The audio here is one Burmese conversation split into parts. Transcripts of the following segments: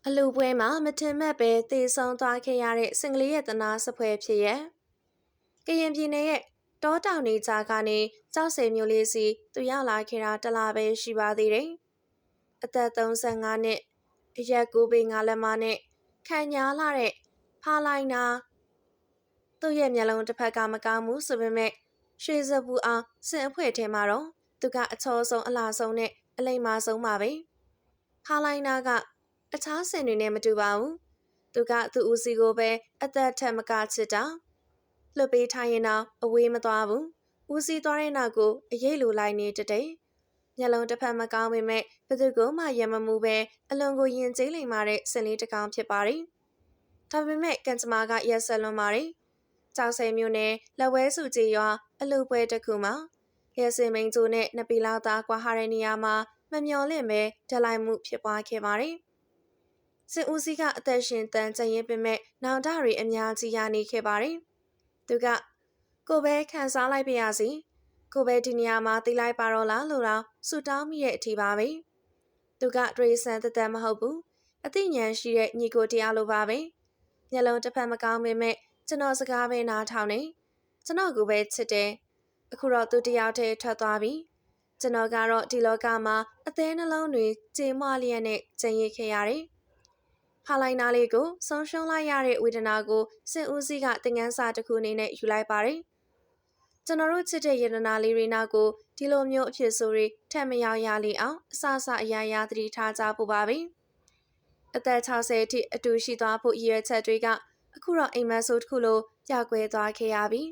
အလူပွဲမှာမထင်မှတ်ပဲသေဆုံးသွားခဲ့ရတဲ့စင်ကလေးရဲ့တနာစပွဲဖြစ်ရဲ့ကရင်ပြည်နယ်ရဲ့တောတောင်တွေကြားကနေကြောက်စဲမျိုးလေးစီသူရောက်လာခဲ့တာတလားပဲရှိပါသေးတယ်။အသက်35နှစ်အရက်9ပေ9လက်မနဲ့ခံညာလာတဲ့ဖာလိုက်နာသူ့ရဲ့မျက်လုံးတစ်ဖက်ကမကောင်းဘူးဆိုပေမဲ့ရွှေစပူအောင်စင်အဖွဲထဲမှာတော့သူကအချောဆုံးအလားဆုံးနဲ့အလိမ္မာဆုံးပါပဲ။ဖာလိုက်နာကအခြားစင်တွေနဲ့မတူပါဘူး။သူကသူ့ဦးစီကိုပဲအသက်ထက်မကချစ်တာ။လွတ်ပေးထားရင်တော့အဝေးမသွားဘူး။ဦးစီသွားတဲ့နောက်ကိုအရေးလိုလိုက်နေတဲ့မျက်လုံးတစ်ဖက်မကောင်းပေမဲ့ဘယ်သူကမှရမမှုပဲအလွန်ကိုယဉ်ကျေးလိမ္မာတဲ့စင်လေးတစ်ကောင်ဖြစ်ပါတယ်။ဒါပေမဲ့ကန်စမာကရက်ဆက်လွန်ပါတယ်။ကြောက်စဲမျိုးနဲ့လက်ဝဲစုကြီးရွာအလူပွဲတစ်ခုမှာရက်စင်မင်းကျိုးနဲ့နှစ်ပီလောက်သားကွာဟာတဲ့နေရာမှာမမျော်လင့်ပဲဒလိုက်မှုဖြစ်ပွားခဲ့ပါတယ်။စင်ဦးစီးကအသက်ရှင်တန်ကျရင်ပေမဲ့နောင်တတွေအများကြီးရနေခဲ့ပါတယ်။သူကကိုပဲခံစားလိုက်ပါရစေ။ကိုပဲဒီနေရာမှာတီးလိုက်ပါတော့လားလို့တော့ဆူတောင်းမိတဲ့အထီပါပဲ။သူကဒရေဆန်တသက်မဟုတ်ဘူး။အသိဉာဏ်ရှိတဲ့ညီကိုတရားလိုပါပဲ။မျက်လုံးတစ်ဖက်မကောင်းပေမဲ့ကျွန်တော်စကားပဲနားထောင်နေ။ကျွန်တော်ကိုပဲချစ်တယ်။အခုတော့သူတယောက်တည်းထွက်သွားပြီ။ကျွန်တော်ကတော့ဒီလောကမှာအသေးနှလုံးတွေကြေမွလျက်နဲ့ကျင်ရခဲ့ရတယ်။ဖာလိုက်နာလေးကိုဆုံးရှုံးလိုက်ရတဲ့ဝေဒနာကိုစင်ဦးစီးကသင်ခန်းစာတစ်ခုအနေနဲ့ယူလိုက်ပါတယ်။ကျွန်တော်တို့ချစ်တဲ့ယန္တနာလေးတွေနောက်ကိုဒီလိုမျိုးအဖြစ်ဆိုတွေထပ်မရောက်ရလေအောင်အဆအရာရာသတိထားကြဖို့ပါပဲ။အသက်60အထိအတူရှိသွားဖို့ရည်ရွယ်ချက်တွေကအခုတော့အိမ်မက်ဆိုးတစ်ခုလိုကြောက်ကွဲသွားခဲ့ရပြီ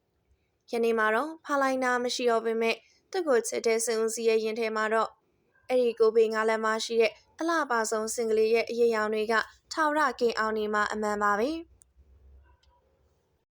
။ယနေ့မှာတော့ဖာလိုက်နာမရှိတော့ပေမဲ့သူ့ကိုချစ်တဲ့စင်ဦးစီးရဲ့ရင်ထဲမှာတော့အဲ့ဒီကိုပေငါလက်မရှိတဲ့အလှပါဆုံးစင်ကလေးရဲ့အရေးရောင်တွေကထာဝရကင်အောင်နေမှာအမှန်ပါပဲ။